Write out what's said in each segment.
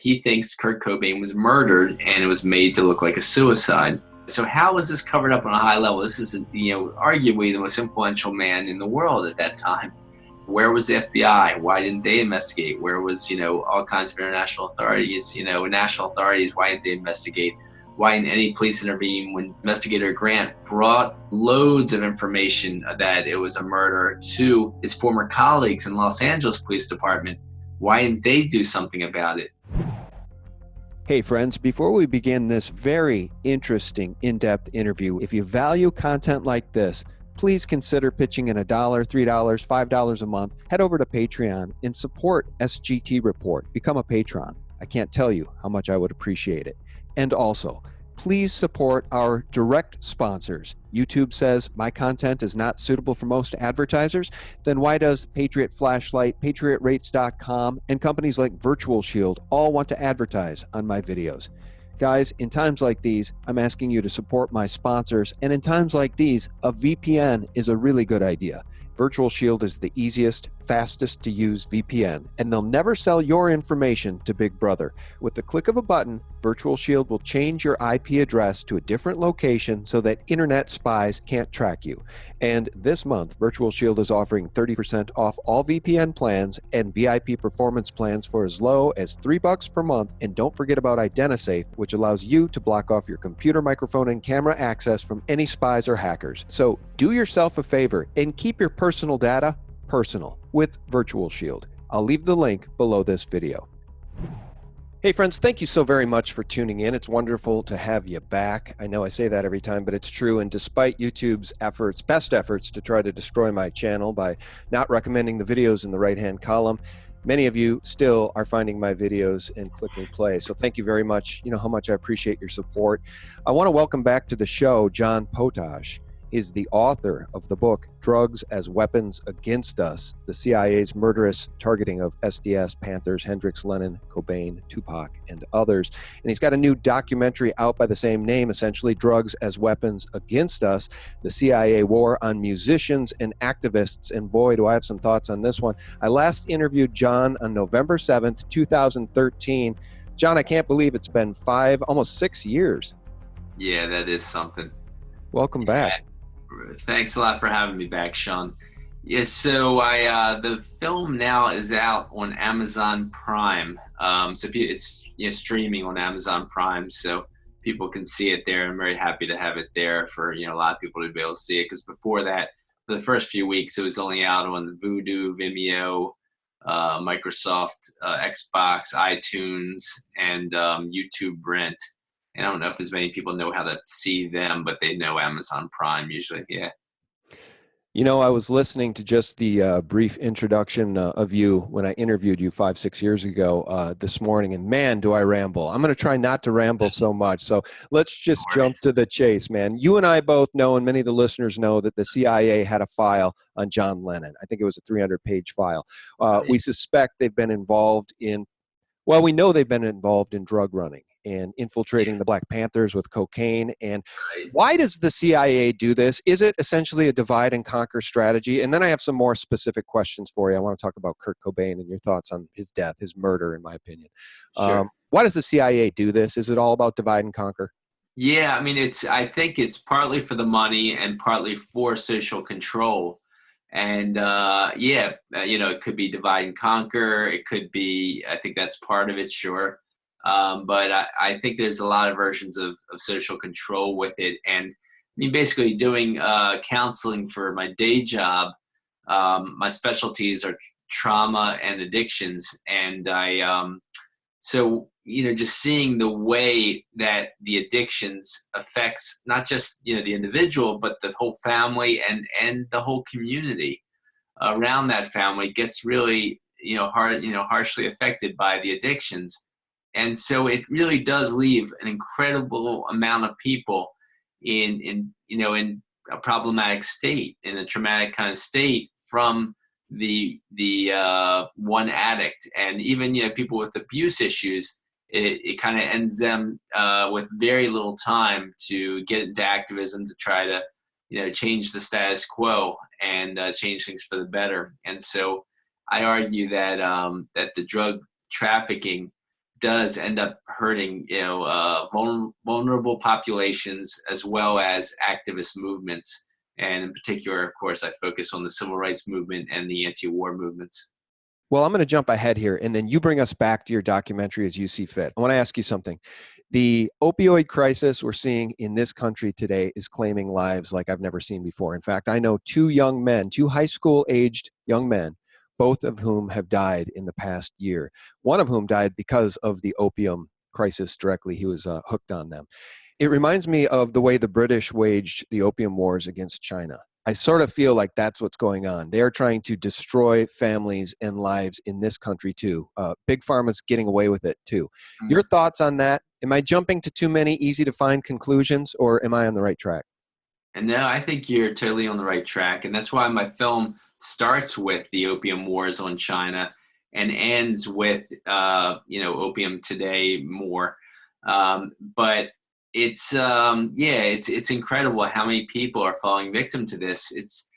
He thinks Kurt Cobain was murdered and it was made to look like a suicide. So how was this covered up on a high level? This is, arguably the most influential man in the world at that time. Where was the FBI? Why didn't they investigate? Where was, all kinds of international authorities, national authorities? Why didn't they investigate? Why didn't any police intervene when investigator Grant brought loads of information that it was a murder to his former colleagues in Los Angeles Police Department? Why didn't they do something about it? Hey friends, before we begin this very interesting, in-depth interview, if you value content like this, please consider pitching in $1, $3, $5 a month. Head over to Patreon and support SGT Report. Become a patron. I can't tell you how much I would appreciate it. And also, please support our direct sponsors. YouTube says my content is not suitable for most advertisers. Then why does Patriot Flashlight, PatriotRates.com, and companies like Virtual Shield all want to advertise on my videos? Guys, in times like these, I'm asking you to support my sponsors. And in times like these, a VPN is a really good idea. Virtual Shield is the easiest, fastest to use VPN, and they'll never sell your information to Big Brother. With the click of a button, Virtual Shield will change your IP address to a different location so that internet spies can't track you. And this month, Virtual Shield is offering 30% off all VPN plans and VIP performance plans for as low as $3 per month. And don't forget about IdentiSafe, which allows you to block off your computer, microphone, and camera access from any spies or hackers. So do yourself a favor and keep your personal data personal with Virtual Shield. I'll leave the link below this video. Hey friends, thank you so very much for tuning in. It's wonderful to have you back. I know I say that every time, but it's true. And despite YouTube's efforts, best efforts to try to destroy my channel by not recommending the videos in the right-hand column, many of you still are finding my videos and clicking play. So thank you very much. You know how much I appreciate your support. I want to welcome back to the show John Potash. Is the author of the book, Drugs as Weapons Against Us, the CIA's murderous targeting of SDS, Panthers, Hendrix, Lennon, Cobain, Tupac, and others. And he's got a new documentary out by the same name, essentially, Drugs as Weapons Against Us, the CIA War on Musicians and Activists. And boy, do I have some thoughts on this one. I last interviewed John on November 7th, 2013. John, I can't believe it's been almost 6 years. Yeah, that is something. Welcome back. Thanks a lot for having me back, Sean. Yes, so the film now is out on Amazon Prime. So it's streaming on Amazon Prime, so people can see it there. I'm very happy to have it there for a lot of people to be able to see it. Because before that, for the first few weeks, it was only out on the Vudu, Vimeo, Microsoft, Xbox, iTunes, and YouTube Rent. And I don't know if as many people know how to see them, but they know Amazon Prime usually, yeah. I was listening to just the brief introduction of you when I interviewed you 5-6 years ago this morning, and man, do I ramble. I'm going to try not to ramble so much, so let's just jump to the chase, man. You and I both know, and many of the listeners know, that the CIA had a file on John Lennon. I think it was a 300-page file. We suspect they've been involved in, we know they've been involved in drug running and infiltrating the Black Panthers with cocaine. And why does the CIA do this? Is it essentially a divide and conquer strategy? And then I have some more specific questions for you. I want to talk about Kurt Cobain and your thoughts on his death, his murder, in my opinion. Sure. Why does the CIA do this? Is it all about divide and conquer? Yeah, I mean, I think it's partly for the money and partly for social control. And it could be divide and conquer. It could be, I think that's part of it, sure. But I think there's a lot of versions of social control with it. And I mean, basically doing counseling for my day job, my specialties are trauma and addictions. And just seeing the way that the addictions affects not just, the individual, but the whole family and the whole community around that family gets really, harshly affected by the addictions. And so it really does leave an incredible amount of people in a problematic state, in a traumatic kind of state from the one addict. And even, people with abuse issues, it kind of ends them with very little time to get into activism to try to, change the status quo and change things for the better. And so I argue that that the drug trafficking does end up hurting, vulnerable populations as well as activist movements. And in particular, of course, I focus on the civil rights movement and the anti-war movements. Well, I'm going to jump ahead here, and then you bring us back to your documentary as you see fit. I want to ask you something. The opioid crisis we're seeing in this country today is claiming lives like I've never seen before. In fact, I know two young men, two high school-aged young men, both of whom have died in the past year. One of whom died because of the opium crisis directly. He was hooked on them. It reminds me of the way the British waged the opium wars against China. I sort of feel like that's what's going on. They're trying to destroy families and lives in this country too. Big Pharma's getting away with it too. Your thoughts on that? Am I jumping to too many easy to find conclusions, or am I on the right track? And no, I think you're totally on the right track. And that's why my film starts with the opium wars on China and ends with, opium today more. But it's incredible how many people are falling victim to this. It's,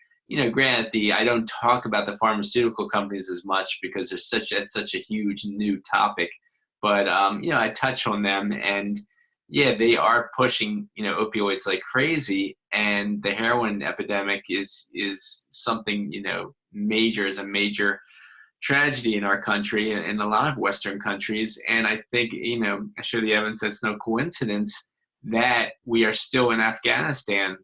granted, I don't talk about the pharmaceutical companies as much because it's such a huge new topic, but I touch on them, and yeah, they are pushing opioids like crazy, and the heroin epidemic is something major, is a major tragedy in our country and in a lot of Western countries. And I think I show the evidence that's no coincidence that we are still in Afghanistan.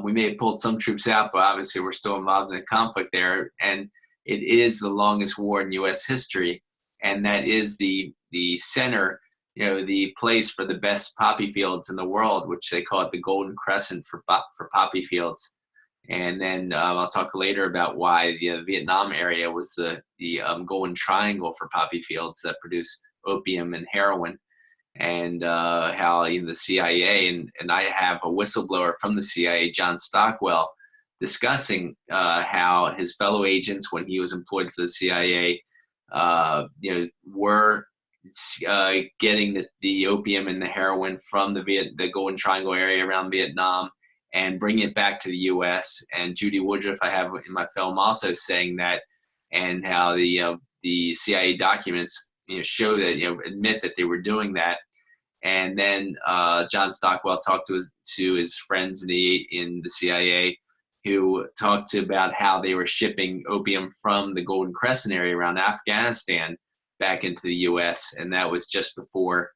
We may have pulled some troops out, but obviously we're still involved in the conflict there. And it is the longest war in U.S. history. And that is the center, the place for the best poppy fields in the world, which they call it the Golden Crescent for poppy fields. And then I'll talk later about why the Vietnam area was the Golden Triangle for poppy fields that produce opium and heroin. And how the CIA, and I have a whistleblower from the CIA, John Stockwell, discussing how his fellow agents, when he was employed for the CIA, were getting the opium and the heroin from the Golden Triangle area around Vietnam and bringing it back to the U.S. And Judy Woodruff, I have in my film, also saying that, and how the CIA documents show that admit that they were doing that. And then John Stockwell talked to his friends in the CIA, who talked about how they were shipping opium from the Golden Crescent area around Afghanistan back into the U.S. And that was just before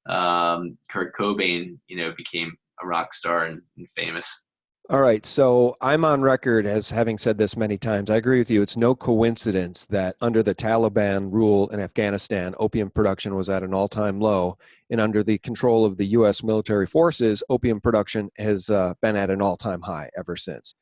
Kurt Cobain, became a rock star and famous. All right, so I'm on record as having said this many times. I agree with you. It's no coincidence that under the Taliban rule in Afghanistan, opium production was at an all-time low, and under the control of the U.S. military forces, opium production has been at an all-time high ever since.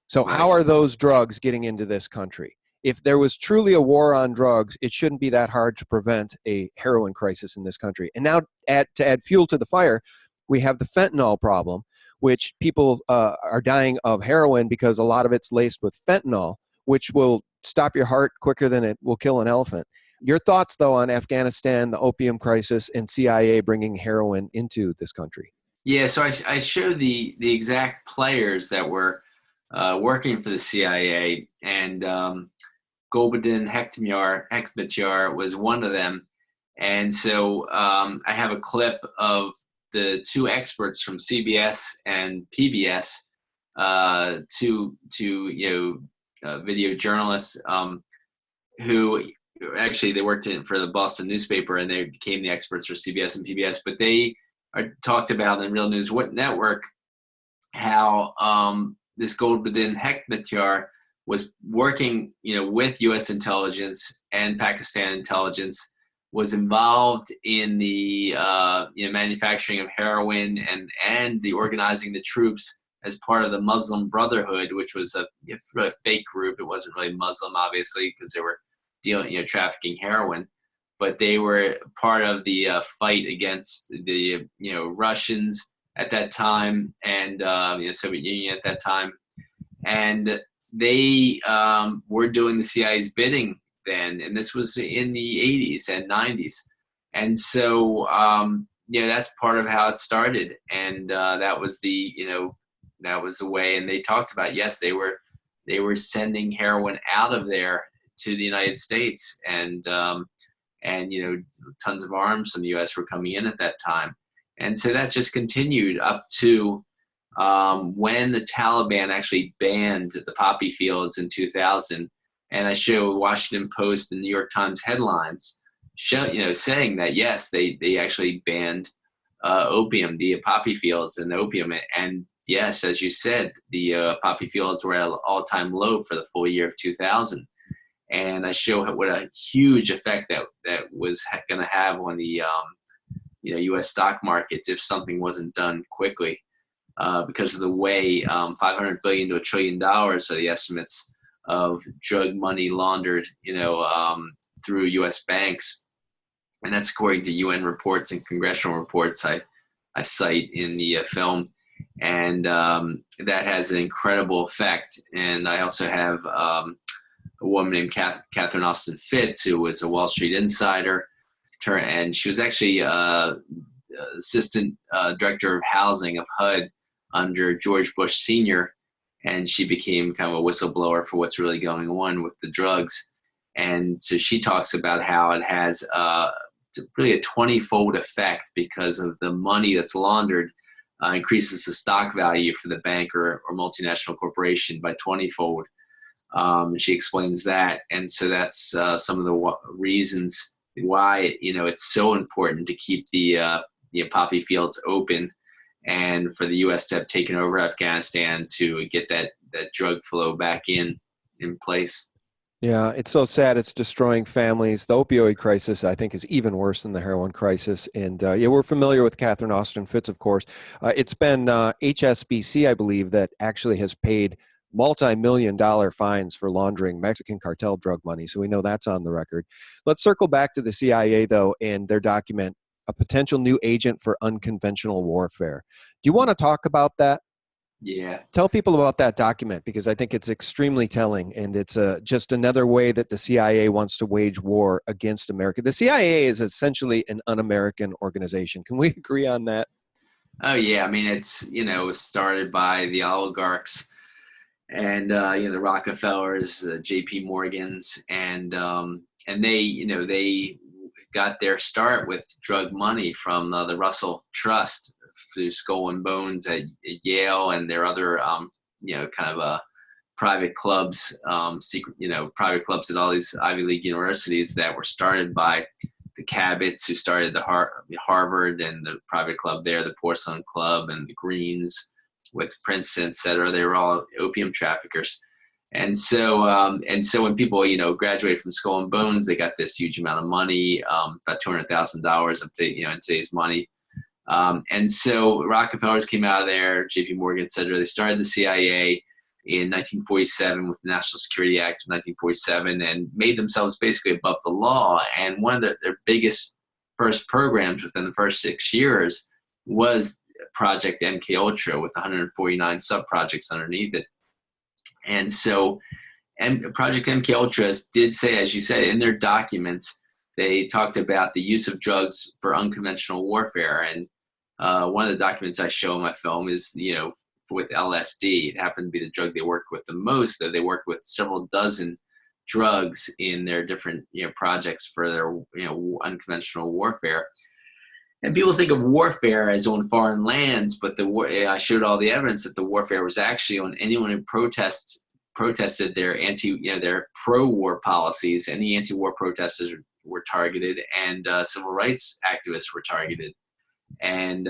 So how are those drugs getting into this country? If there was truly a war on drugs, it shouldn't be that hard to prevent a heroin crisis in this country. And now to add fuel to the fire, we have the fentanyl problem, which people are dying of heroin because a lot of it's laced with fentanyl, which will stop your heart quicker than it will kill an elephant. Your thoughts, though, on Afghanistan, the opium crisis, and CIA bringing heroin into this country? Yeah, so I show the exact players that were working for the CIA, and Gulbuddin Hekmatyar was one of them. And so I have a clip of the two experts from CBS and PBS, two video journalists who actually they worked for the Boston newspaper, and they became the experts for CBS and PBS. But they talked about in Real News Network how this Gulbuddin Hekmatyar was working, with U.S. intelligence and Pakistan intelligence, was involved in the manufacturing of heroin and the organizing the troops as part of the Muslim Brotherhood, which was a fake group. It wasn't really Muslim, obviously, because they were trafficking heroin, but they were part of the fight against the Russians at that time and Soviet Union at that time, and they were doing the CIA's bidding then, and this was in the 80s and 90s. And so that's part of how it started, and that was the way. And they talked about, yes, they were sending heroin out of there to the United States, and and tons of arms from the U.S. were coming in at that time. And so that just continued up to when the Taliban actually banned the poppy fields in 2000. And I show Washington Post and New York Times headlines saying that, yes, they actually banned opium, the poppy fields and opium. And yes, as you said, the poppy fields were at an all-time low for the full year of 2000. And I show what a huge effect that was going to have on the U.S. stock markets if something wasn't done quickly, because of the way $500 billion to $1 trillion are the estimates of drug money laundered, through U.S. banks, and that's according to UN reports and congressional reports I cite in the film, and that has an incredible effect. And I also have a woman named Catherine Austin Fitts, who was a Wall Street insider, and she was actually assistant director of housing of HUD under George Bush Sr., and she became kind of a whistleblower for what's really going on with the drugs. And so she talks about how it has really a 20-fold effect because of the money that's laundered increases the stock value for the bank or multinational corporation by 20-fold. She explains that. And so that's some of the reasons why, it's so important to keep the poppy fields open, and for the U.S. to have taken over Afghanistan to get that drug flow back in place. Yeah, it's so sad. It's destroying families. The opioid crisis, I think, is even worse than the heroin crisis. And we're familiar with Catherine Austin Fitts, of course. It's been HSBC, I believe, that actually has paid multi-million-dollar fines for laundering Mexican cartel drug money. So we know that's on the record. Let's circle back to the CIA, though, and their document, A Potential New Agent for Unconventional Warfare. Do you want to talk about that? Yeah. Tell people about that document, because I think it's extremely telling, and it's just another way that the CIA wants to wage war against America. The CIA is essentially an un-American organization. Can we agree on that? Oh, yeah. I mean, it's, started by the oligarchs and, the Rockefellers, the JP Morgans, and they got their start with drug money from the Russell Trust through Skull and Bones at Yale and their other, private clubs, private clubs at all these Ivy League universities that were started by the Cabots, who started the Harvard and the private club there, the Porcelain Club, and the Greens with Princeton, et cetera. They were all opium traffickers. And so when people, graduated from Skull and Bones, they got this huge amount of money, about $200,000 up to, in today's money. And so Rockefellers came out of there, JP Morgan, et cetera. They started the CIA in 1947 with the National Security Act of 1947 and made themselves basically above the law. And one of their biggest first programs within the first 6 years was Project MKUltra, with 149 sub-projects underneath it. And so, and Project MKUltra did say, as you said, in their documents, they talked about the use of drugs for unconventional warfare. And one of the documents I show in my film is, with LSD. It happened to be the drug they worked with the most, though they worked with several dozen drugs in their different, projects for their, unconventional warfare. And people think of warfare as on foreign lands, but I showed all the evidence that the warfare was actually on anyone who protested their their pro-war policies. Any anti-war protesters were targeted, and civil rights activists were targeted. And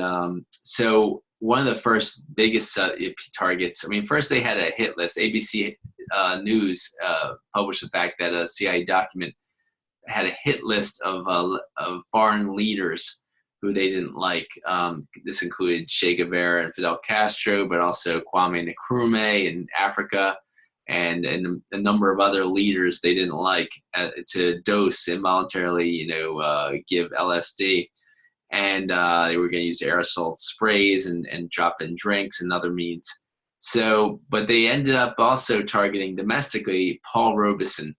so one of the first biggest targets, first they had a hit list. ABC News published the fact that a CIA document had a hit list of foreign leaders who they didn't like. This included Che Guevara and Fidel Castro, but also Kwame Nkrumah in Africa, and a number of other leaders they didn't like to dose involuntarily, give LSD. And they were going to use aerosol sprays and drop in drinks and other means. So, but they ended up also targeting domestically Paul Robeson.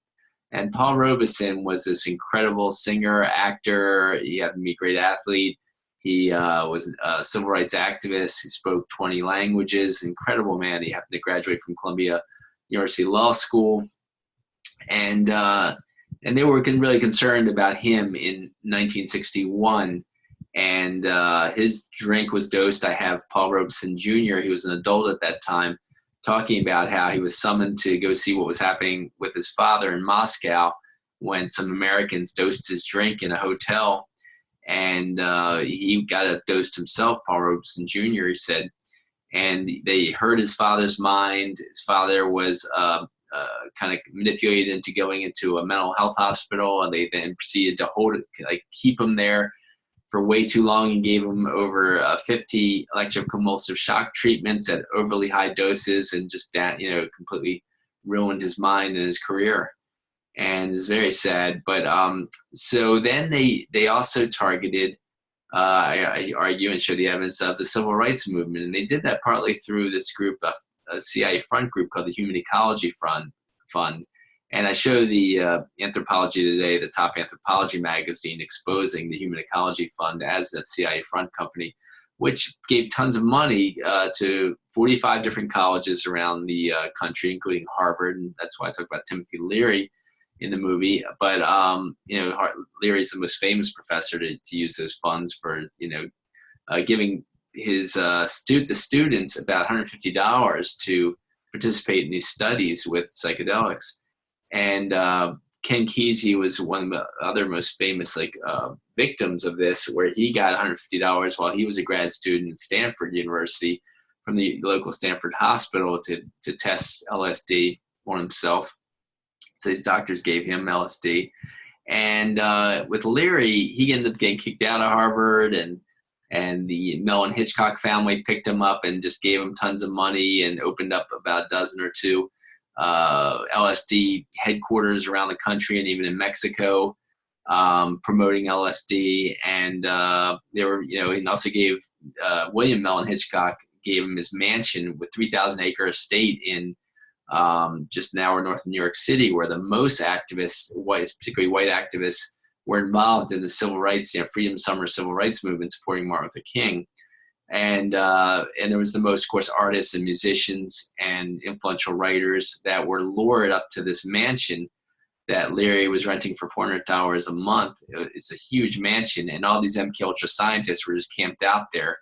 And Paul Robeson was this incredible singer, actor. He happened to be a great athlete. He was a civil rights activist. He spoke 20 languages. Incredible man. He happened to graduate from Columbia University Law School. And and they were really concerned about him in 1961. And his drink was dosed. I have Paul Robeson Jr., he was an adult at that time, talking about how he was summoned to go see what was happening with his father in Moscow when some Americans dosed his drink in a hotel. And he got a dosed himself, Paul Robeson Jr., he said. And they heard his father's mind. His father was kind of manipulated into going into a mental health hospital, and they then proceeded to keep him there for way too long and gave him over 50 electroconvulsive shock treatments at overly high doses, and just completely ruined his mind and his career. And it's very sad. But so then they also targeted, I argue and show the evidence of the civil rights movement, and they did that partly through this group, a CIA front group called the Human Ecology Fund. And I show the Anthropology Today, the top anthropology magazine, exposing the Human Ecology Fund as a CIA front company, which gave tons of money to 45 different colleges around the country, including Harvard. And that's why I talk about Timothy Leary in the movie. But, Leary's the most famous professor to use those funds for, giving his the students about $150 to participate in these studies with psychedelics. And Ken Kesey was one of the other most famous victims of this, where he got $150 while he was a grad student at Stanford University from the local Stanford hospital to test LSD on himself. So these doctors gave him LSD. And with Leary, he ended up getting kicked out of Harvard, and the Mellon Hitchcock family picked him up and just gave him tons of money and opened up about a dozen or two LSD headquarters around the country and even in Mexico, promoting LSD. And they were, and also gave William Mellon Hitchcock gave him his mansion with 3,000 acre estate in just an hour north of New York City, where the most activists, particularly white activists, were involved in the civil rights, Freedom Summer civil rights movement supporting Martin Luther King. And there was the most, of course, artists and musicians and influential writers that were lured up to this mansion that Leary was renting for $400 a month. It's a huge mansion, and all these MK Ultra scientists were just camped out there,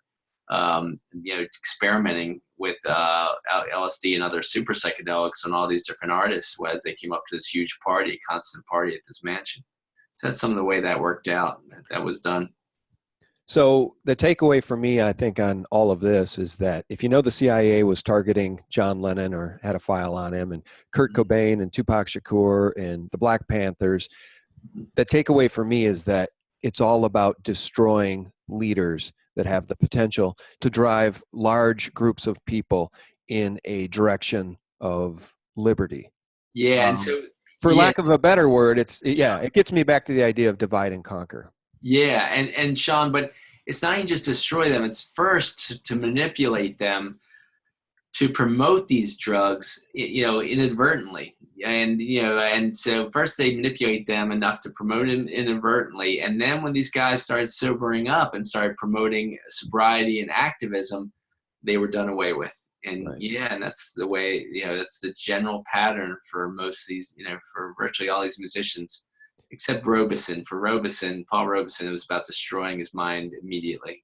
experimenting with LSD and other super psychedelics on all these different artists as they came up to this huge party, constant party at this mansion. So that's some of the way that worked out. That was done. So the takeaway for me, I think, on all of this is that if the CIA was targeting John Lennon or had a file on him, and Kurt Cobain and Tupac Shakur and the Black Panthers, the takeaway for me is that it's all about destroying leaders that have the potential to drive large groups of people in a direction of liberty. Yeah, and so for lack of a better word, it gets me back to the idea of divide and conquer. Yeah, and Sean, but it's not even just destroy them. It's first to manipulate them to promote these drugs, inadvertently. And so first they manipulate them enough to promote them inadvertently. And then when these guys started sobering up and started promoting sobriety and activism, they were done away with. And right. And that's the way, that's the general pattern for most of these, for virtually all these musicians. Except Robeson. For Robeson, Paul Robeson, it was about destroying his mind immediately.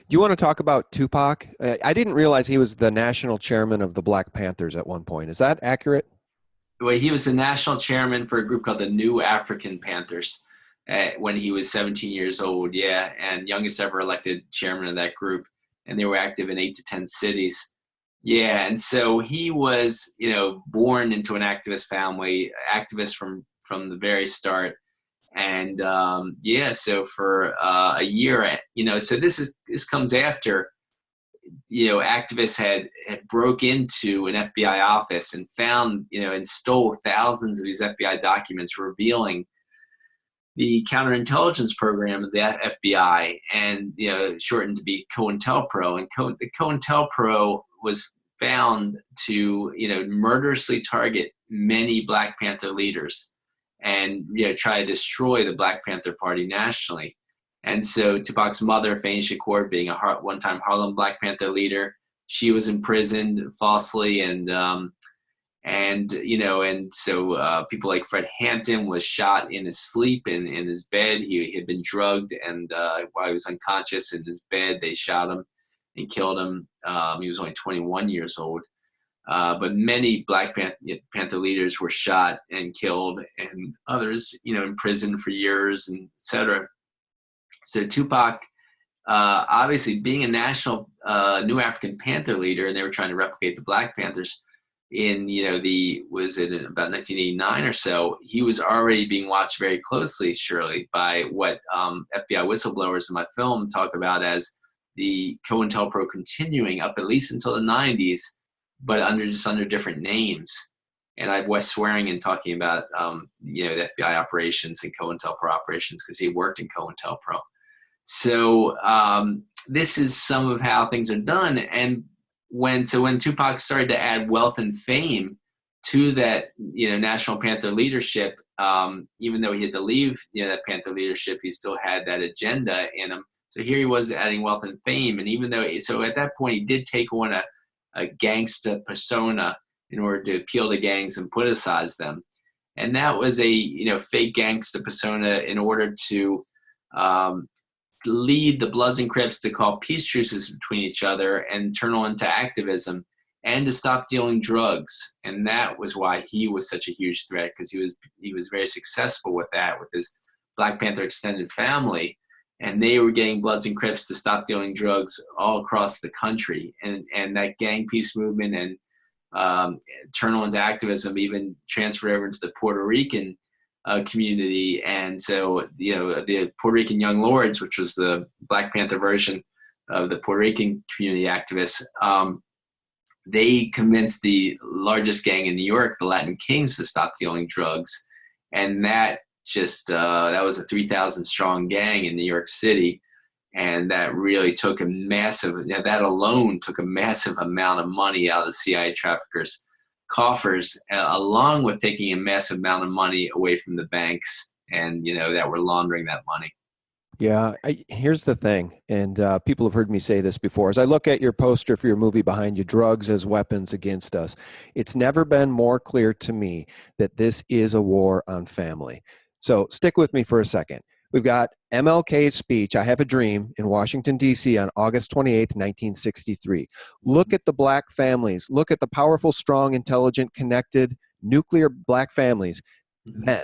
You want to talk about Tupac? I didn't realize he was the national chairman of the Black Panthers at one point. Is that accurate? Well, he was the national chairman for a group called the New African Panthers when he was 17 years old, and youngest ever elected chairman of that group. And they were active in 8 to 10 cities. Yeah, and so he was, born into an activist family, activist from the very start. And so for a year, so this comes after, activists had broke into an FBI office and found, and stole thousands of these FBI documents revealing the counterintelligence program of the FBI, and shortened to be COINTELPRO. And the COINTELPRO was found to murderously target many Black Panther leaders, and try to destroy the Black Panther Party nationally. And so Tupac's mother, Fannie Shakur, being a one-time Harlem Black Panther leader, she was imprisoned falsely, and And, and so people like Fred Hampton was shot in his sleep in his bed. He had been drugged, and while he was unconscious in his bed, they shot him and killed him. He was only 21 years old. But many Black Panther leaders were shot and killed, and others, imprisoned for years, and et cetera. So Tupac, obviously being a national New African Panther leader, and they were trying to replicate the Black Panthers in, was it in about 1989 or so, he was already being watched very closely, surely, by what FBI whistleblowers in my film talk about as the COINTELPRO continuing up at least until the 90s, but under different names. And I have Wes Swearingen talking about, the FBI operations and COINTELPRO operations, because he worked in COINTELPRO. So this is some of how things are done. And when Tupac started to add wealth and fame to that, National Panther leadership, even though he had to leave, that Panther leadership, he still had that agenda in him. So here he was adding wealth and fame. And even though, so at that point, he did take on a gangster persona in order to appeal to gangs and politicize them. And that was a, fake gangster persona in order to lead the Bloods and Crips to call peace truces between each other and turn on to activism and to stop dealing drugs. And that was why he was such a huge threat, because he was very successful with that, with his Black Panther extended family. And they were getting Bloods and Crips to stop dealing drugs all across the country. And that gang peace movement and turn on to activism even transferred over into the Puerto Rican community. And so, the Puerto Rican Young Lords, which was the Black Panther version of the Puerto Rican community activists, they convinced the largest gang in New York, the Latin Kings, to stop dealing drugs. And that that was a 3,000 strong gang in New York City. And that really took that alone took a massive amount of money out of the CIA traffickers' coffers, along with taking a massive amount of money away from the banks and, that were laundering that money. Yeah, here's the thing, and people have heard me say this before. As I look at your poster for your movie behind you, Drugs as Weapons Against Us, it's never been more clear to me that this is a war on family. So stick with me for a second. We've got MLK's speech, I Have a Dream, in Washington, D.C. on August 28th, 1963. Look at the Black families. Look at the powerful, strong, intelligent, connected, nuclear Black families then.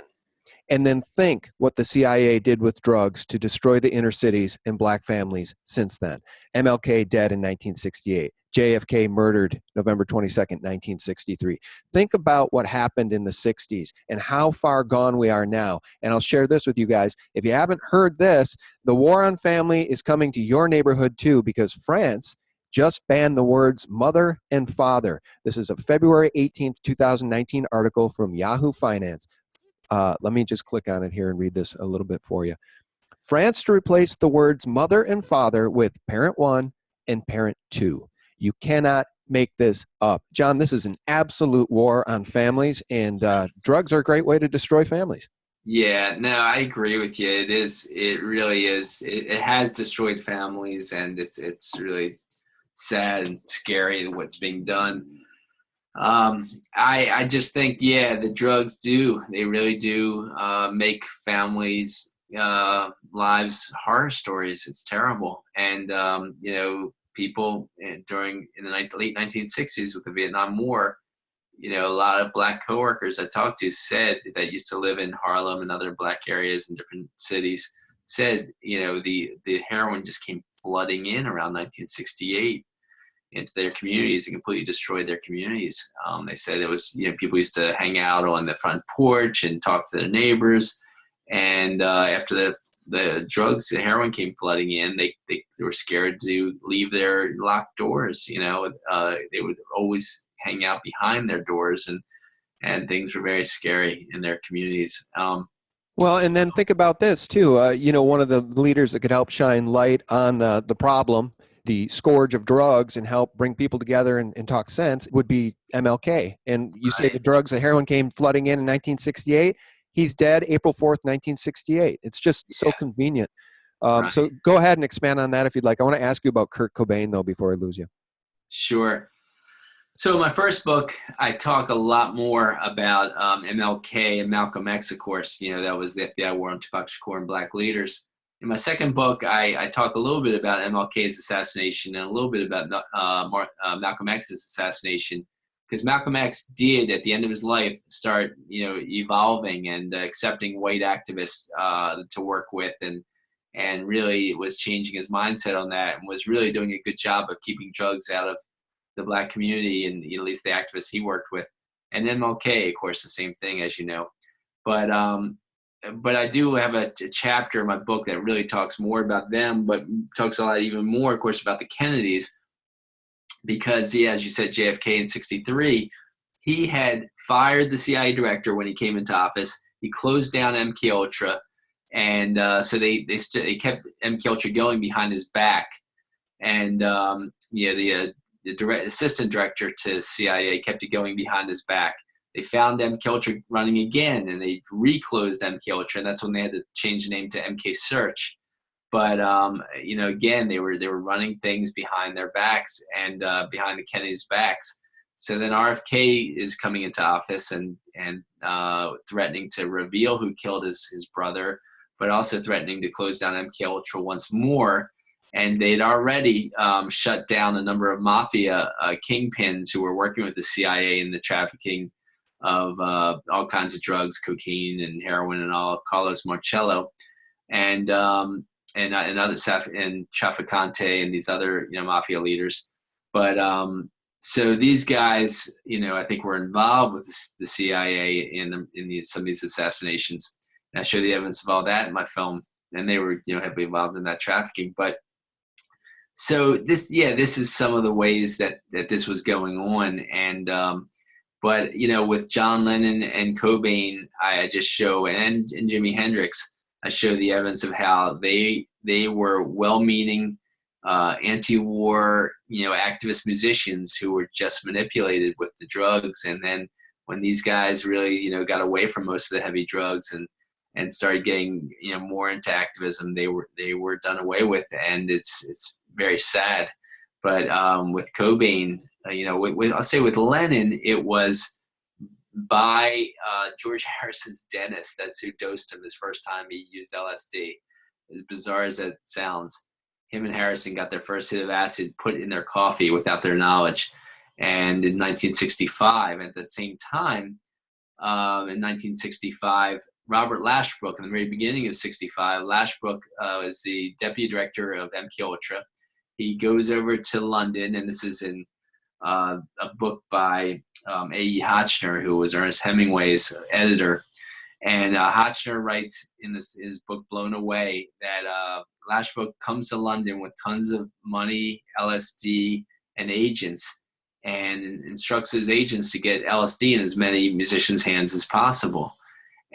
And then think what the CIA did with drugs to destroy the inner cities and Black families since then. MLK dead in 1968. JFK murdered November 22nd, 1963. Think about what happened in the 60s and how far gone we are now. And I'll share this with you guys. If you haven't heard this, the war on family is coming to your neighborhood too, because France just banned the words mother and father. This is a February 18th, 2019 article from Yahoo Finance. Let me just click on it here and read this a little bit for you. France to replace the words mother and father with parent one and parent two. You cannot make this up. John, this is an absolute war on families, and drugs are a great way to destroy families. Yeah, no, I agree with you. It is. It really is. It has destroyed families, and it's really sad and scary what's being done. I just think, the drugs they really do make families' lives horror stories. It's terrible. And, people in the late 1960s with the Vietnam War, a lot of Black coworkers I talked to said that used to live in Harlem and other Black areas in different cities said, the heroin just came flooding in around 1968. Into their communities and completely destroyed their communities. They said it was, people used to hang out on the front porch and talk to their neighbors. And after the heroin came flooding in, they were scared to leave their locked doors. They would always hang out behind their doors, and things were very scary in their communities. Well, and then think about this too. One of the leaders that could help shine light on the problem, the scourge of drugs, and help bring people together and talk sense would be MLK. And you say the heroin came flooding in 1968. He's dead April 4th, 1968. It's just so convenient. So go ahead and expand on that if you'd like. I want to ask you about Kurt Cobain, though, before I lose you. Sure. So in my first book, I talk a lot more about MLK and Malcolm X, of course. That was the FBI war on Tupac Shakur and black leaders. In my second book, I talk a little bit about MLK's assassination and a little bit about Malcolm X's assassination, because Malcolm X did, at the end of his life, start evolving and accepting white activists to work with, and really was changing his mindset on that, and was really doing a good job of keeping drugs out of the black community, and at least the activists he worked with. And MLK, of course, the same thing, as you know. But I do have a chapter in my book that really talks more about them, but talks a lot even more, of course, about the Kennedys, because, yeah, as you said, JFK in '63, he had fired the CIA director when he came into office. He closed down MK Ultra, and so they kept MK Ultra going behind his back. And the assistant director to CIA kept it going behind his back. They found MK Ultra running again, and they reclosed MK Ultra, and that's when they had to change the name to MK Search. But again, they were running things behind their backs and behind the Kennedys' backs. So then RFK is coming into office and threatening to reveal who killed his brother, but also threatening to close down MK Ultra once more. And they'd already shut down a number of mafia kingpins who were working with the CIA in the trafficking of all kinds of drugs, cocaine and heroin and all. Carlos Marcello and other and Trafficante and these other mafia leaders. But so these guys, I think were involved with the CIA in some of these assassinations. And I show the evidence of all that in my film, and they were heavily involved in that trafficking. But so this is some of the ways that this was going on. And but with John Lennon and Cobain, I just show, and Jimi Hendrix, I show the evidence of how they were well-meaning anti-war activist musicians who were just manipulated with the drugs. And then when these guys really got away from most of the heavy drugs and started getting more into activism, they were done away with, and it's very sad. But with Cobain, I'll say with Lennon, it was by George Harrison's dentist. That's who dosed him his first time he used LSD. As bizarre as that sounds, him and Harrison got their first hit of acid put in their coffee without their knowledge. And in 1965, at the same time, in 1965, Robert Lashbrook, in the very beginning of '65, Lashbrook is the deputy director of MK Ultra. He goes over to London, and this is in a book by A.E. Hotchner, who was Ernest Hemingway's editor. And Hotchner writes in his book Blown Away that Lashbrook comes to London with tons of money, LSD, and agents, and instructs his agents to get LSD in as many musicians' hands as possible.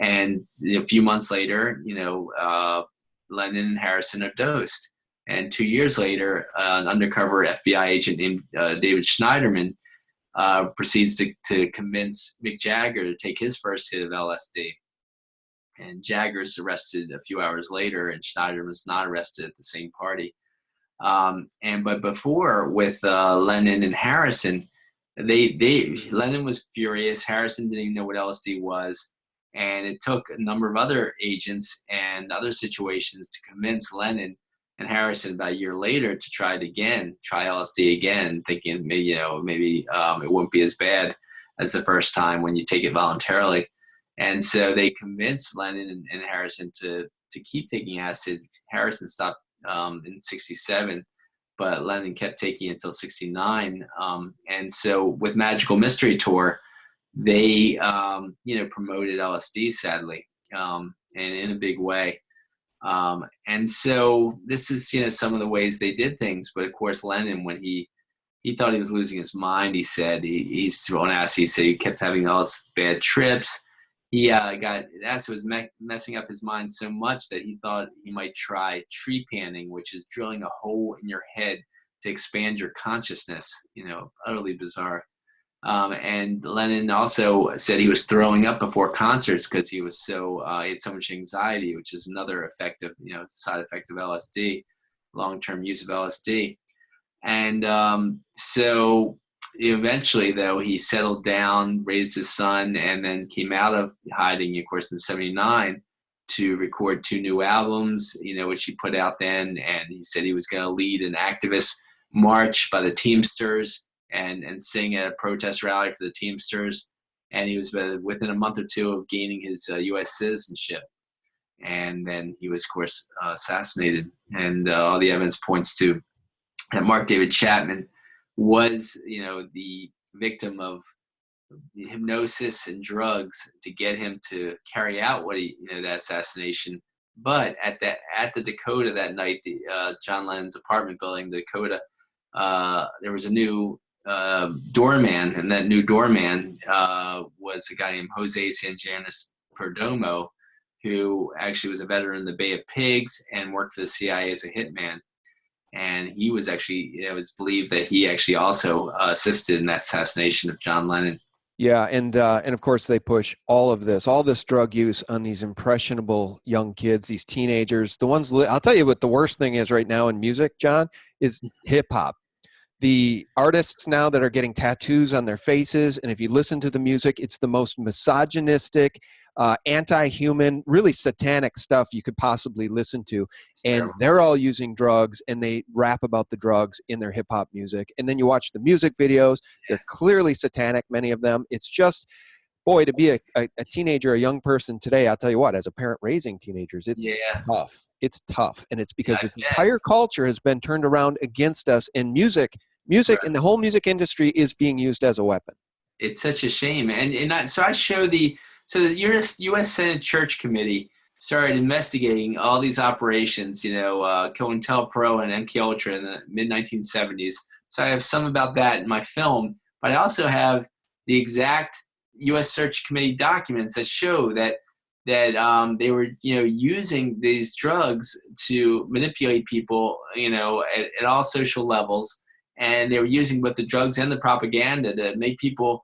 And a few months later, Lennon and Harrison are dosed. And 2 years later, an undercover FBI agent named David Schneiderman proceeds to convince Mick Jagger to take his first hit of LSD. And Jagger's arrested a few hours later, and Schneiderman's not arrested at the same party. But before, with Lennon and Harrison, Lennon was furious. Harrison didn't even know what LSD was. And it took a number of other agents and other situations to convince Lennon and Harrison about a year later to try LSD again, thinking maybe it won't be as bad as the first time when you take it voluntarily. And so they convinced Lennon and Harrison to keep taking acid. Harrison stopped in '67, but Lennon kept taking it until '69. And so with Magical Mystery Tour, they promoted LSD, sadly, and in a big way. And so this is some of the ways they did things. But of course, Lennon, when he thought he was losing his mind, he said he's thrown acid. He said he kept having all these bad trips. He acid was messing up his mind so much that he thought he might try tree panning, which is drilling a hole in your head to expand your consciousness. Utterly bizarre. And Lennon also said he was throwing up before concerts because he was he had so much anxiety, which is another effect of, side effect of LSD, long-term use of LSD. And so eventually, though, he settled down, raised his son, and then came out of hiding, of course, in '79 to record 2 new albums, which he put out then. And he said he was going to lead an activist march by the Teamsters and sing at a protest rally for the Teamsters. And he was within a month or two of gaining his U.S. citizenship. And then he was, of course, assassinated. And all the evidence points to that Mark David Chapman was, the victim of hypnosis and drugs to get him to carry out that assassination. But at the Dakota that night, the John Lennon's apartment building, the Dakota, there was a new doorman, and that new doorman was a guy named Jose Sanjanis Perdomo, who actually was a veteran in the Bay of Pigs and worked for the CIA as a hitman. And he was actually, it's believed that he actually also assisted in that assassination of John Lennon. Yeah, and of course they push all this drug use on these impressionable young kids, these teenagers. The ones, I'll tell you what the worst thing is right now in music, John, is hip hop. The artists now that are getting tattoos on their faces, and if you listen to the music, it's the most misogynistic, anti-human, really satanic stuff you could possibly listen to. And they're all using drugs, and they rap about the drugs in their hip-hop music. And then you watch the music videos, they're clearly satanic, many of them. It's just, boy, to be a teenager, a young person today, I'll tell you what, as a parent raising teenagers, it's tough. It's tough, and it's because this entire culture has been turned around against us, and music and the whole music industry is being used as a weapon. It's such a shame. So I show the U.S. Senate Church Committee started investigating all these operations, COINTELPRO and MKUltra in the mid-1970s. So I have some about that in my film, but I also have the exact U.S. Search Committee documents that show that they were, using these drugs to manipulate people, at all social levels. And they were using both the drugs and the propaganda to make people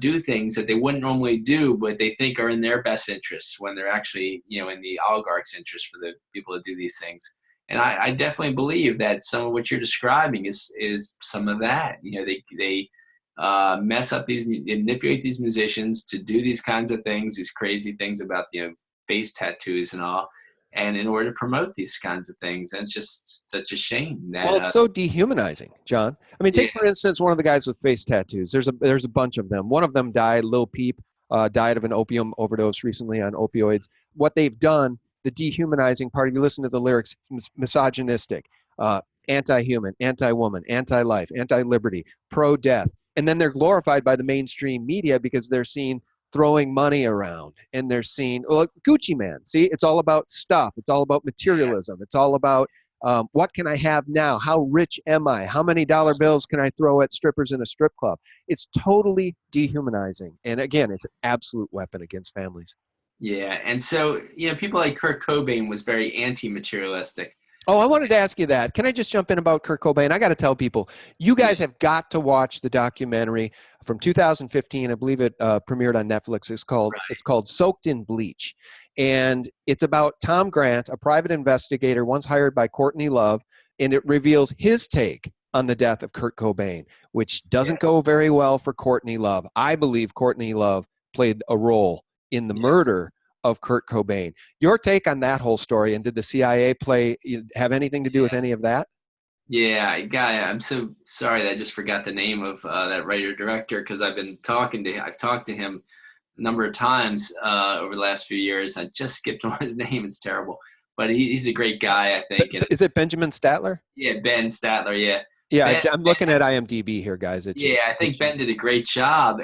do things that they wouldn't normally do, but they think are in their best interests when they're actually, in the oligarchs' interest for the people to do these things. And I definitely believe that some of what you're describing is some of that. They mess up they manipulate these musicians to do these kinds of things, these crazy things about face tattoos and all, and in order to promote these kinds of things. And it's just such a shame that it's so dehumanizing, John. I mean, take for instance one of the guys with face tattoos. There's a bunch of them. One of them died, Lil Peep, died of an opium overdose recently on opioids. What they've done, the dehumanizing part, if you listen to the lyrics, misogynistic, anti-human, anti-woman, anti-life, anti-liberty, pro-death. And then they're glorified by the mainstream media because they're seen throwing money around, and they're seen, Gucci Man. See, it's all about stuff. It's all about materialism. It's all about what can I have now? How rich am I? How many dollar bills can I throw at strippers in a strip club? It's totally dehumanizing. And again, it's an absolute weapon against families. Yeah. And so, people like Kurt Cobain was very anti-materialistic. Oh, I wanted to ask you that. Can I just jump in about Kurt Cobain? I got to tell people, you guys have got to watch the documentary from 2015. I believe it premiered on Netflix. It's called Soaked in Bleach. And it's about Tom Grant, a private investigator once hired by Courtney Love, and it reveals his take on the death of Kurt Cobain, which doesn't go very well for Courtney Love. I believe Courtney Love played a role in the murder of Kurt Cobain. Your take on that whole story, and did the CIA have anything to do with any of that? Yeah, guy, I'm so sorry that I just forgot the name of that writer-director, because I've talked to him a number of times over the last few years. I just skipped on his name. It's terrible. But he's a great guy, I think. Is it Benjamin Statler? Yeah, Ben Statler, yeah. Yeah, I'm looking at IMDb here, guys. I think Ben did a great job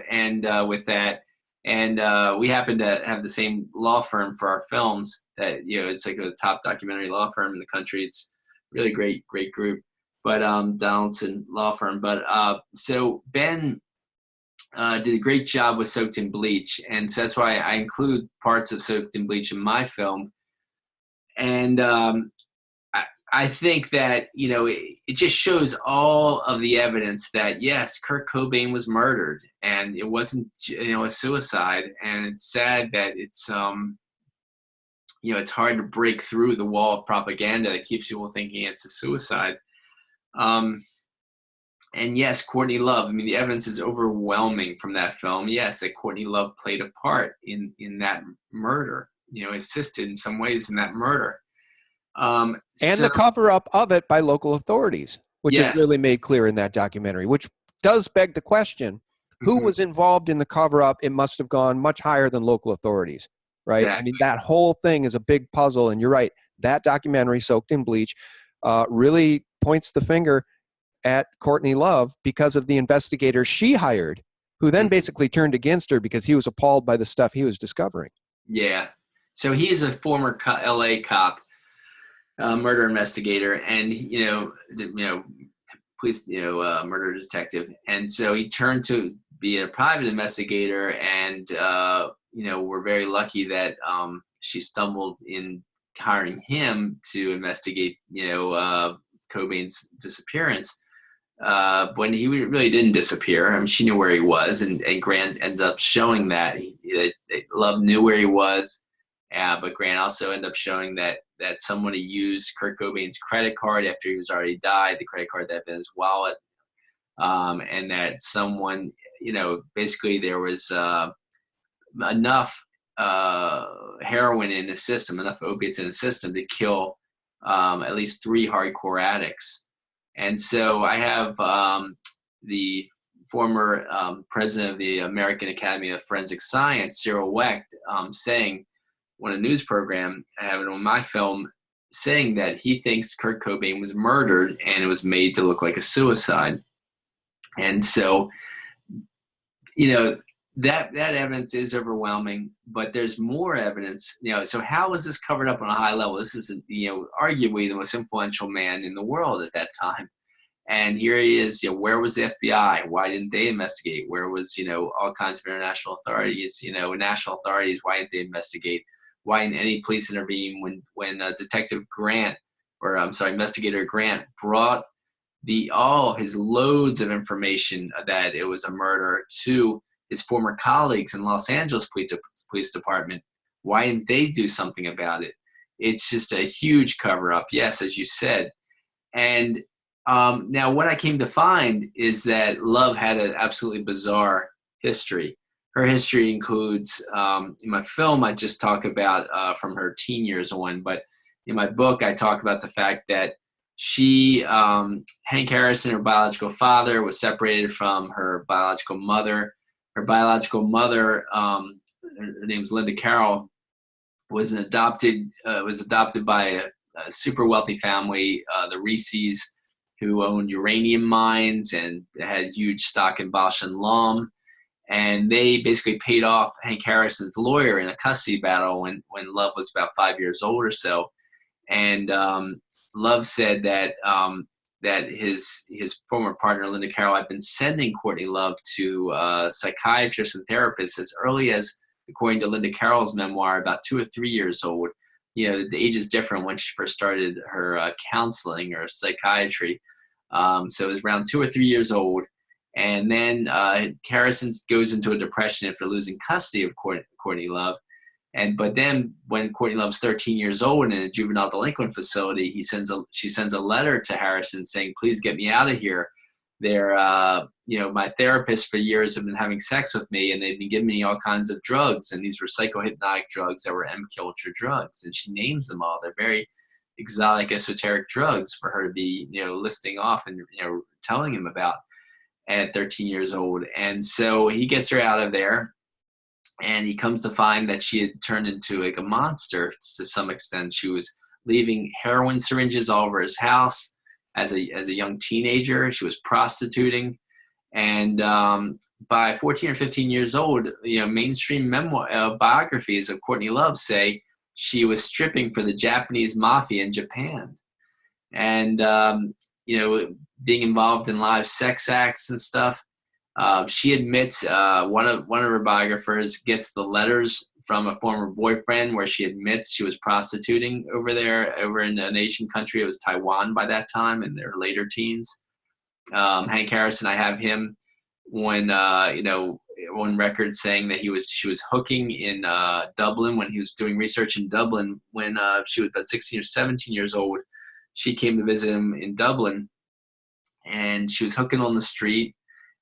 with that. And we happen to have the same law firm for our films. That it's like a top documentary law firm in the country. It's really great group. But Donaldson Law Firm. But so Ben did a great job with Soaked in Bleach, and so that's why I include parts of Soaked in Bleach in my film. And I think that it just shows all of the evidence that yes, Kurt Cobain was murdered, and it wasn't a suicide. And it's sad that it's it's hard to break through the wall of propaganda that keeps people thinking it's a suicide. And yes, Courtney Love, I mean, the evidence is overwhelming from that film. Yes, that Courtney Love played a part in that murder, assisted in some ways in that murder. And So, the cover up of it by local authorities, which is yes. really made clear in that documentary, which does beg the question, who Mhm, was involved in the cover up? It must have gone much higher than local authorities, right? I mean, exactly. that whole thing is a big puzzle. And you're right, that documentary, Soaked in Bleach, really points the finger at Courtney Love because of the investigator she hired, who then Mhm, basically turned against her because he was appalled by the stuff he was discovering. yeah. So he is a former LA cop, murder investigator, and police, murder detective. And so he turned to be a private investigator, and we're very lucky that she stumbled in hiring him to investigate, Cobain's disappearance. When he really didn't disappear, I mean, she knew where he was, and Grant ends up showing that Love knew where he was, but Grant also ended up showing that somebody used Kurt Cobain's credit card after he was already died, the credit card that had been in his wallet, and that someone, basically there was enough heroin in the system, enough opiates in the system to kill at least 3 hardcore addicts. And so I have the former president of the American Academy of Forensic Science, Cyril Wecht, saying on a news program, I have it on my film, saying that he thinks Kurt Cobain was murdered and it was made to look like a suicide. And so, you know, that evidence is overwhelming, but there's more evidence. So how was this covered up on a high level? This is, arguably the most influential man in the world at that time. And here he is, where was the FBI? Why didn't they investigate? Where was, all kinds of international authorities, national authorities? Why didn't they investigate? Why didn't any police intervene when Detective Grant, or I'm sorry, Investigator Grant brought all his loads of information that it was a murder to his former colleagues in Los Angeles Police Department? Why didn't they do something about it? It's just a huge cover up. Yes, as you said. And now, what I came to find is that Love had an absolutely bizarre history. Her history includes, in my film, I just talk about from her teen years on, but in my book, I talk about the fact that Hank Harrison, her biological father, was separated from her biological mother. Her biological mother, her name's Linda Carroll, was adopted by a super wealthy family, the Reese's, who owned uranium mines and had huge stock in Bausch and Lomb. And they basically paid off Hank Harrison's lawyer in a custody battle when Love was about 5 years old or so. And Love said that his former partner, Linda Carroll, had been sending Courtney Love to psychiatrists and therapists as early as, according to Linda Carroll's memoir, about 2 or 3 years old. The age is different when she first started her counseling or psychiatry. So it was around 2 or 3 years old. And then Harrison goes into a depression after losing custody of Courtney Love. But then when Courtney Love's 13 years old in a juvenile delinquent facility, she sends a letter to Harrison saying, "Please get me out of here. They're, my therapist for years have been having sex with me, and they've been giving me all kinds of drugs, and these were psychohypnotic drugs that were MK Ultra drugs." And she names them all. They're very exotic, esoteric drugs for her to be, listing off and, telling him about at 13 years old. And so he gets her out of there. And he comes to find that she had turned into like a monster to some extent. She was leaving heroin syringes all over his house as a young teenager. She was prostituting. And by 14 or 15 years old, mainstream biographies of Courtney Love say she was stripping for the Japanese mafia in Japan. And, being involved in live sex acts and stuff. She admits, one of her biographers gets the letters from a former boyfriend where she admits she was prostituting over in an Asian country. It was Taiwan by that time, in their later teens. Hank Harrison, I have him on record saying that she was hooking in Dublin when he was doing research in Dublin when she was about 16 or 17 years old. She came to visit him in Dublin. and she was hooking on the street.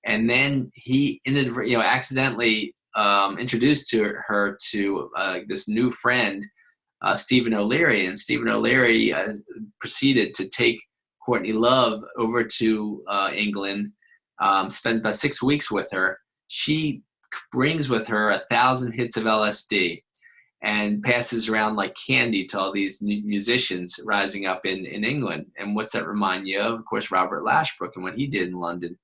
And then he accidentally introduced her to this new friend, Stephen O'Leary, and Stephen O'Leary proceeded to take Courtney Love over to England, spends about 6 weeks with her. She brings with her 1,000 hits of LSD and passes around like candy to all these musicians rising up in England. And what's that remind you of? Of course, Robert Lashbrook and what he did in London.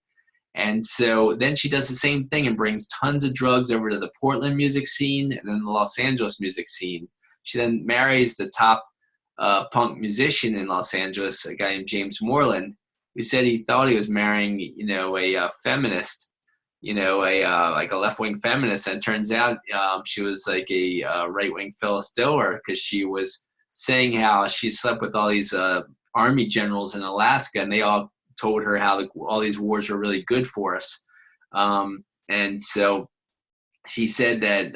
And so then she does the same thing and brings tons of drugs over to the Portland music scene and then the Los Angeles music scene. She then marries the top punk musician in Los Angeles, a guy named James Moreland, who said he thought he was marrying, a feminist, like a left-wing feminist. And it turns out she was like a right-wing Phyllis Diller, because she was saying how she slept with all these army generals in Alaska, and they all told her how all these wars were really good for us. And so she said that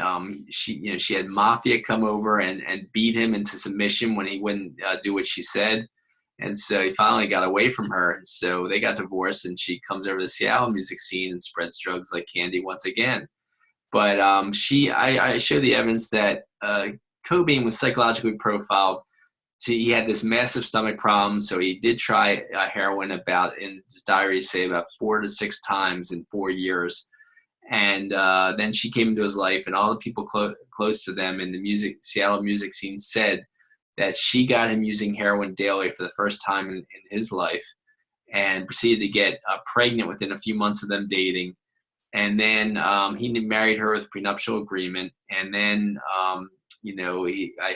she had mafia come over and beat him into submission when he wouldn't do what she said. And so he finally got away from her. And so they got divorced, and she comes over to the Seattle music scene and spreads drugs like candy once again. But I show the evidence that Cobain was psychologically profiled. He had this massive stomach problem, so he did try heroin in his diary, say about 4 to 6 times in 4 years. And then she came into his life, and all the people close to them in the Seattle music scene said that she got him using heroin daily for the first time in his life, and proceeded to get pregnant within a few months of them dating. And then he married her with prenuptial agreement. And then, I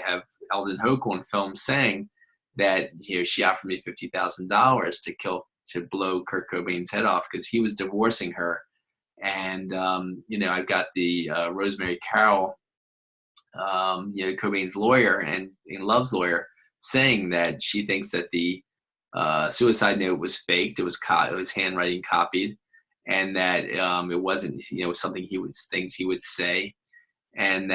have Eldon Hochul on film saying that, she offered me $50,000 to blow Kurt Cobain's head off because he was divorcing her. And, I've got the Rosemary Carroll, Cobain's lawyer and Love's lawyer, saying that she thinks that the suicide note was faked. It was handwriting copied, and that it wasn't, something things he would say, and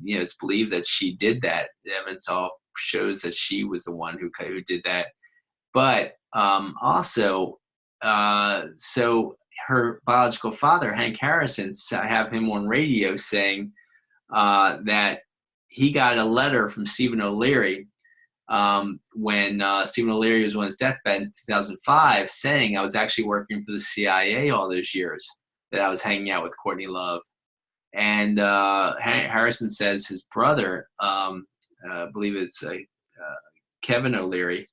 it's believed that she did that. The evidence all shows that she was the one who did that. But also, so her biological father, Hank Harrison, have him on radio saying that he got a letter from Stephen O'Leary when Stephen O'Leary was on his deathbed in 2005, saying, I was actually working for the CIA all those years, that I was hanging out with Courtney Love. And Harrison says his brother, I believe it's Kevin O'Leary,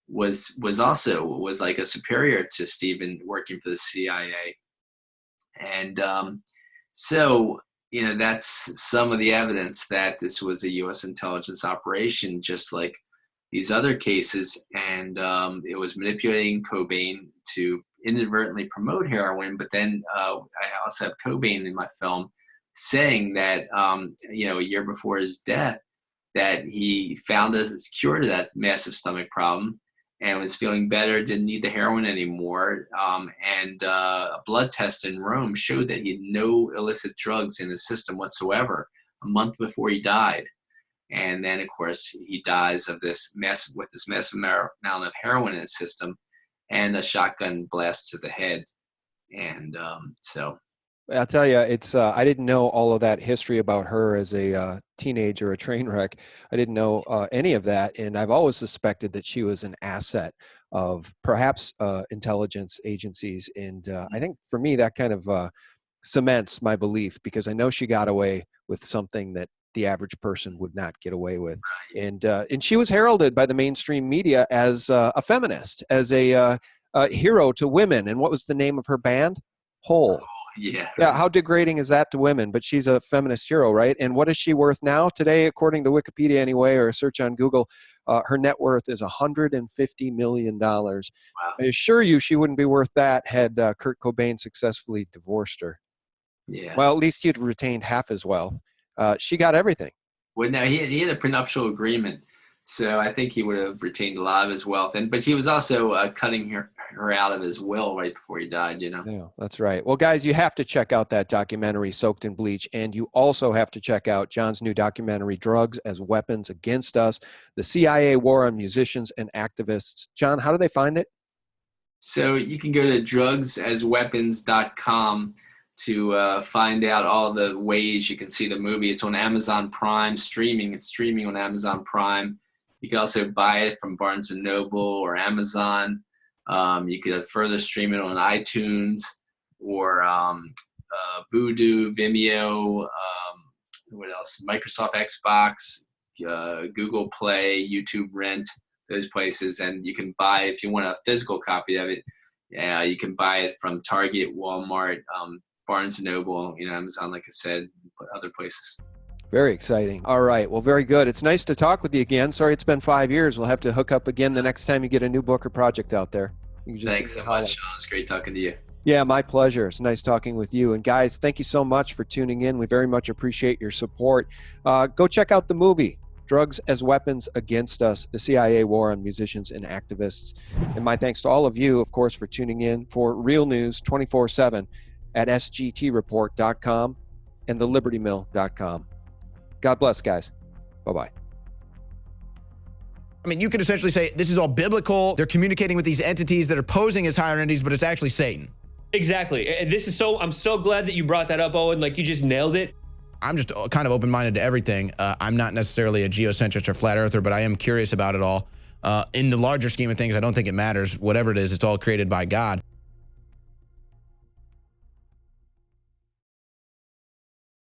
was like a superior to Stephen, working for the CIA. And so that's some of the evidence that this was a U.S. intelligence operation, just like these other cases. And it was manipulating Cobain to inadvertently promote heroin. But then I also have Cobain in my film saying that, a year before his death, that he found a cure to that massive stomach problem and was feeling better, didn't need the heroin anymore. And a blood test in Rome showed that he had no illicit drugs in his system whatsoever a month before he died. And then, of course, he dies of this massive amount of heroin in his system and a shotgun blast to the head. And so... I'll tell you, it's I didn't know all of that history about her as a teenager, a train wreck. I didn't know any of that, and I've always suspected that she was an asset of perhaps intelligence agencies. And I think for me, that kind of cements my belief, because I know she got away with something that the average person would not get away with. And she was heralded by the mainstream media as a feminist, as a hero to women. And what was the name of her band? Hole. Yeah. How degrading is that to women? But she's a feminist hero, right? And what is she worth now? Today, according to Wikipedia anyway, or a search on Google, her net worth is $150 million. Wow. I assure you she wouldn't be worth that had Kurt Cobain successfully divorced her. Yeah. Well, at least he'd retained half his wealth. She got everything. Well, no, he had a prenuptial agreement, so I think he would have retained a lot of his wealth. But he was also cutting her out of his will right before he died, Yeah, that's right. Well, guys, you have to check out that documentary, Soaked in Bleach, and you also have to check out John's new documentary, Drugs as Weapons Against Us, the CIA War on Musicians and Activists. John, how do they find it? So you can go to drugsasweapons.com to find out all the ways you can see the movie. It's on Amazon Prime streaming. It's streaming on Amazon Prime. You can also buy it from Barnes & Noble or Amazon. You could further stream it on iTunes or Vudu, Vimeo, what else? Microsoft Xbox, Google Play, YouTube Rent, those places. And you can buy, if you want a physical copy of it, you can buy it from Target, Walmart, Barnes & Noble, Amazon, like I said, other places. Very exciting. All right. Well, very good. It's nice to talk with you again. Sorry it's been 5 years. We'll have to hook up again the next time you get a new book or project out there. Thanks so much, Sean. It's great talking to you. Yeah, my pleasure. It's nice talking with you. And guys, thank you so much for tuning in. We very much appreciate your support. Go check out the movie, Drugs as Weapons Against Us, the CIA War on Musicians and Activists. And my thanks to all of you, of course, for tuning in for Real News 24/7 at sgtreport.com and thelibertymill.com. God bless, guys. Bye-bye. I mean, you could essentially say this is all biblical. They're communicating with these entities that are posing as higher entities, but it's actually Satan. Exactly. And I'm so glad that you brought that up, Owen. Like, you just nailed it. I'm just kind of open-minded to everything. I'm not necessarily a geocentrist or flat earther, but I am curious about it all. In the larger scheme of things, I don't think it matters. Whatever it is, it's all created by God.